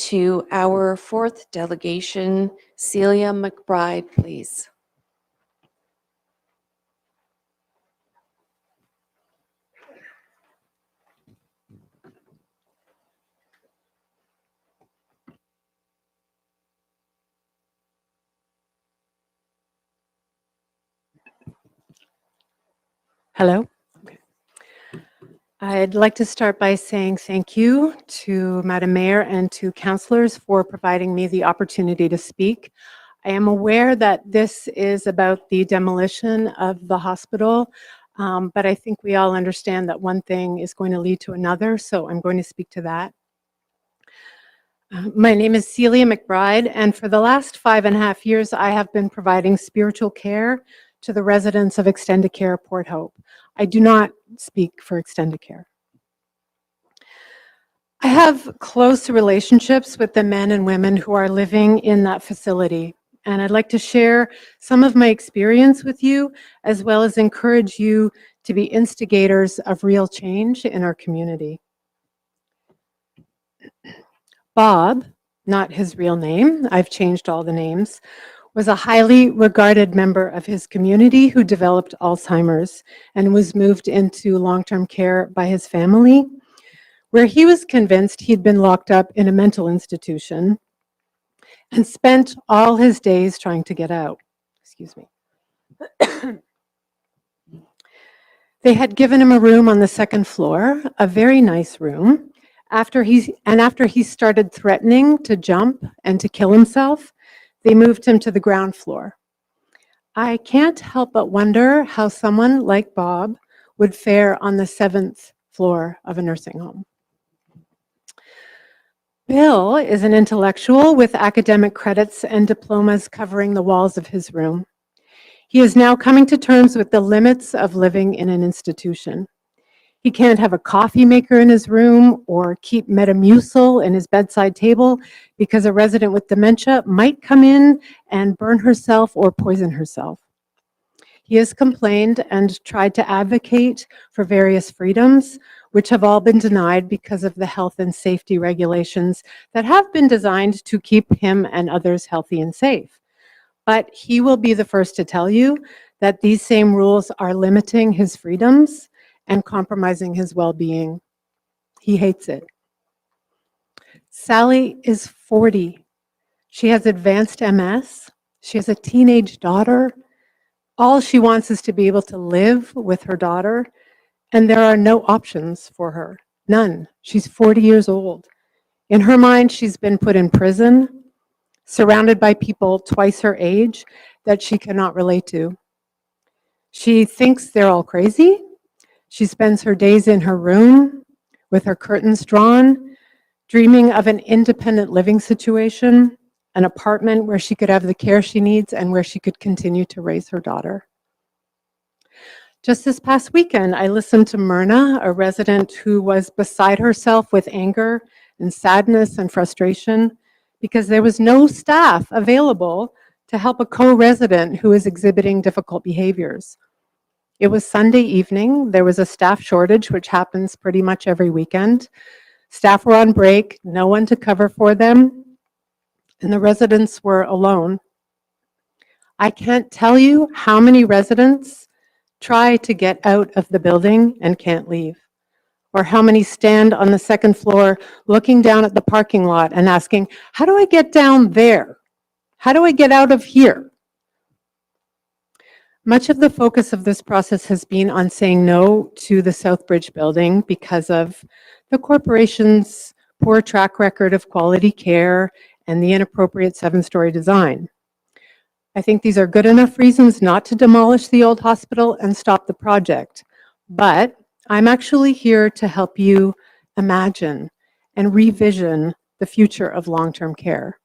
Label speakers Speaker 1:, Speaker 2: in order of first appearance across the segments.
Speaker 1: to our fourth delegation, Celia McBride, please.
Speaker 2: Hello. I'd like to start by saying thank you to Madam Mayor and to councillors for providing me the opportunity to speak. I am aware that this is about the demolition of the hospital, but I think we all understand that one thing is going to lead to another, so I'm going to speak to that. My name is Celia McBride, and for the last 5.5 years, I have been providing spiritual care to the residents of Extendicare Port Hope. I do not speak for Extendicare. I have close relationships with the men and women who are living in that facility, and I'd like to share some of my experience with you, as well as encourage you to be instigators of real change in our community. Bob, not his real name, I've changed all the names, was a highly regarded member of his community who developed Alzheimer's and was moved into long-term care by his family, where he was convinced he'd been locked up in a mental institution and spent all his days trying to get out. Excuse me. They had given him a room on the second floor, a very nice room. After he started threatening to jump and to kill himself, they moved him to the ground floor. I can't help but wonder how someone like Bob would fare on the 7th floor of a nursing home. Bill is an intellectual with academic credits and diplomas covering the walls of his room. He is now coming to terms with the limits of living in an institution. He can't have a coffee maker in his room or keep Metamucil in his bedside table because a resident with dementia might come in and burn herself or poison herself. He has complained and tried to advocate for various freedoms, which have all been denied because of the health and safety regulations that have been designed to keep him and others healthy and safe. But he will be the first to tell you that these same rules are limiting his freedoms and compromising his well-being. He hates it. Sally is 40. She has advanced MS. She has a teenage daughter. All she wants is to be able to live with her daughter, and there are no options for her. None. She's 40 years old. In her mind, she's been put in prison, surrounded by people twice her age that she cannot relate to. She thinks they're all crazy. She spends her days in her room with her curtains drawn, dreaming of an independent living situation, an apartment where she could have the care she needs and where she could continue to raise her daughter. Just this past weekend, I listened to Myrna, a resident who was beside herself with anger and sadness and frustration because there was no staff available to help a co-resident who is exhibiting difficult behaviors. It was Sunday evening. There was a staff shortage, which happens pretty much every weekend. Staff were on break, no one to cover for them, and the residents were alone. I can't tell you how many residents try to get out of the building and can't leave, or how many stand on the second floor looking down at the parking lot and asking, how do I get down there? How do I get out of here? Much of the focus of this process has been on saying no to the Southbridge building because of the corporation's poor track record of quality care and the inappropriate 7-story design. I think these are good enough reasons not to demolish the old hospital and stop the project, but I'm actually here to help you imagine and revision the future of long-term care.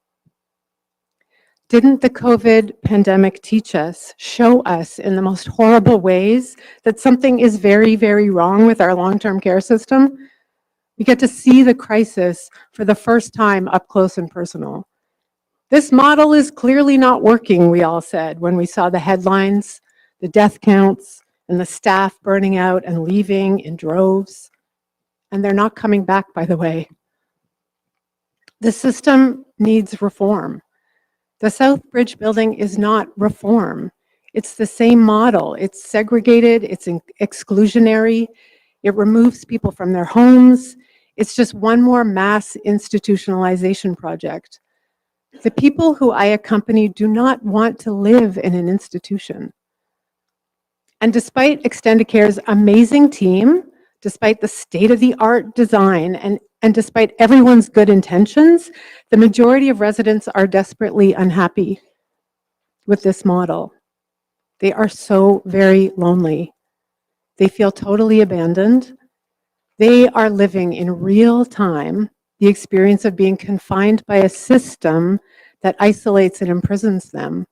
Speaker 2: Didn't the COVID pandemic teach us, show us in the most horrible ways that something is very, very wrong with our long-term care system? We get to see the crisis for the first time up close and personal. This model is clearly not working, we all said, when we saw the headlines, the death counts, and the staff burning out and leaving in droves. And they're not coming back, by the way. The system needs reform. The Southbridge building is not reform. It's the same model. It's segregated, it's exclusionary, it removes people from their homes. It's just one more mass institutionalization project. The people who I accompany do not want to live in an institution. And despite Extendicare's amazing team, despite the state-of-the-art design, and despite everyone's good intentions, the majority of residents are desperately unhappy with this model. They are so very lonely. They feel totally abandoned. They are living in real time the experience of being confined by a system that isolates and imprisons them.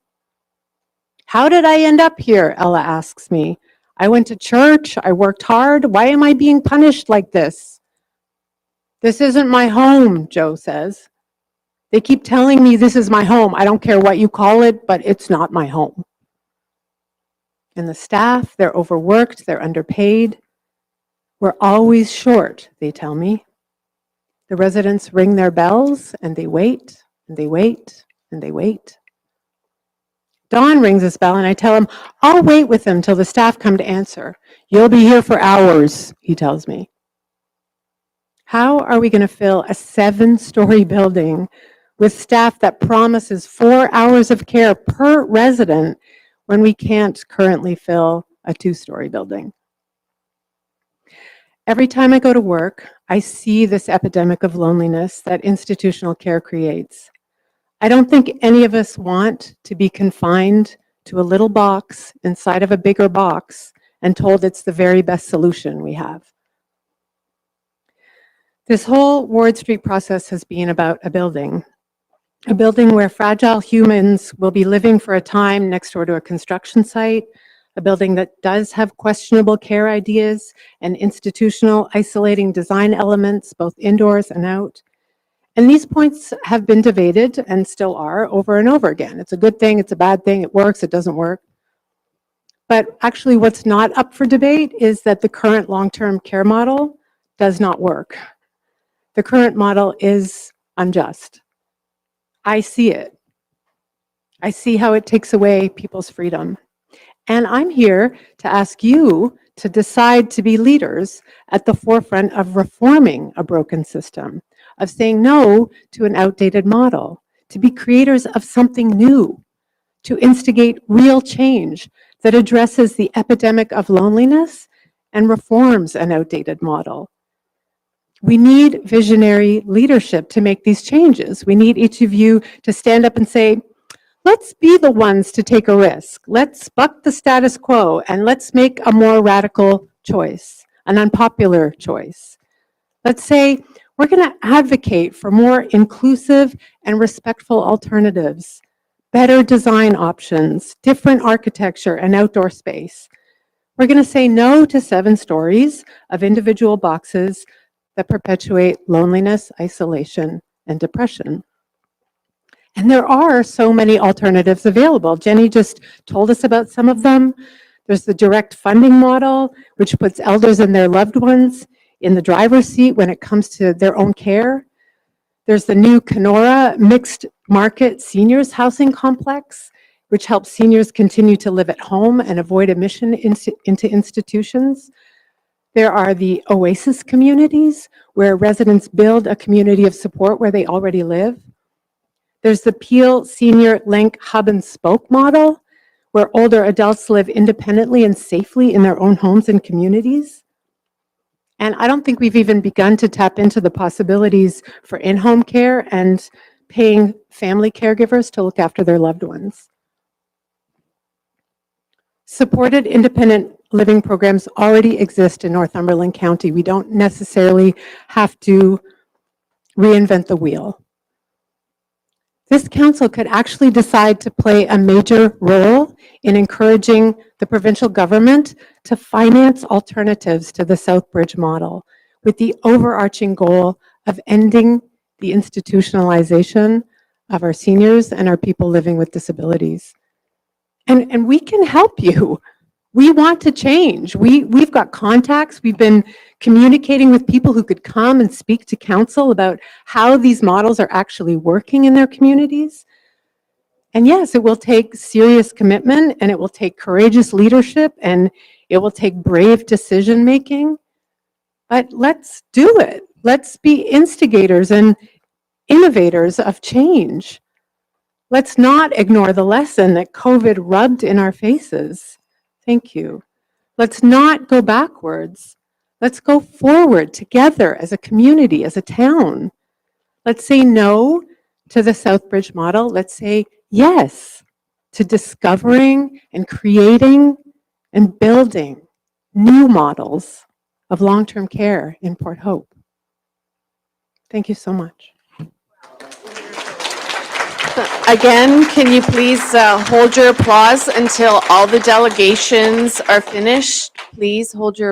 Speaker 2: How did I end up here? Ella asks me. I went to church. I worked hard. Why am I being punished like this? This isn't my home, Joe says. They keep telling me this is my home. I don't care what you call it, but it's not my home. And the staff, they're overworked, they're underpaid. We're always short, they tell me. The residents ring their bells and they wait and they wait and they wait. Don rings his bell and I tell him, I'll wait with him till the staff come to answer. You'll be here for hours, he tells me. How are we going to fill a 7-story building with staff that promises 4 hours of care per resident when we can't currently fill a 2-story building? Every time I go to work, I see this epidemic of loneliness that institutional care creates. I don't think any of us want to be confined to a little box inside of a bigger box and told it's the very best solution we have. This whole Ward Street process has been about a building where fragile humans will be living for a time next door to a construction site, a building that does have questionable care ideas and institutional isolating design elements, both indoors and out. And these points have been debated and still are over and over again. It's a good thing, it's a bad thing, it works, it doesn't work. But actually what's not up for debate is that the current long-term care model does not work. The current model is unjust. I see it. I see how it takes away people's freedom. And I'm here to ask you to decide to be leaders at the forefront of reforming a broken system, of saying no to an outdated model, to be creators of something new, to instigate real change that addresses the epidemic of loneliness and reforms an outdated model. We need visionary leadership to make these changes. We need each of you to stand up and say, let's be the ones to take a risk. Let's buck the status quo and let's make a more radical choice, an unpopular choice. Let's say we're going to advocate for more inclusive and respectful alternatives, better design options, different architecture and outdoor space. We're going to say no to 7 stories of individual boxes that perpetuate loneliness, isolation, and depression. And there are so many alternatives available. Jenny just told us about some of them. There's the direct funding model, which puts elders and their loved ones in the driver's seat when it comes to their own care. There's the new Kenora mixed market seniors housing complex, which helps seniors continue to live at home and avoid admission into institutions. There are the Oasis communities, where residents build a community of support where they already live. There's the Peel Senior Link Hub and Spoke model, where older adults live independently and safely in their own homes and communities. And I don't think we've even begun to tap into the possibilities for in-home care and paying family caregivers to look after their loved ones. Supported independent living programs already exist in Northumberland County. We don't necessarily have to reinvent the wheel. This council could actually decide to play a major role in encouraging the provincial government to finance alternatives to the Southbridge model, with the overarching goal of ending the institutionalization of our seniors and our people living with disabilities. And we can help you. We want to change. We've got contacts. We've been communicating with people who could come and speak to council about how these models are actually working in their communities. And yes, it will take serious commitment, and it will take courageous leadership, and it will take brave decision making. But let's do it. Let's be instigators and innovators of change. Let's not ignore the lesson that COVID rubbed in our faces. Thank you. Let's not go backwards. Let's go forward together as a community, as a town. Let's say no to the Southbridge model. Let's say yes to discovering and creating and building new models of long-term care in Port Hope. Thank you so much.
Speaker 1: Again, can you please hold your applause until all the delegations are finished? Please hold your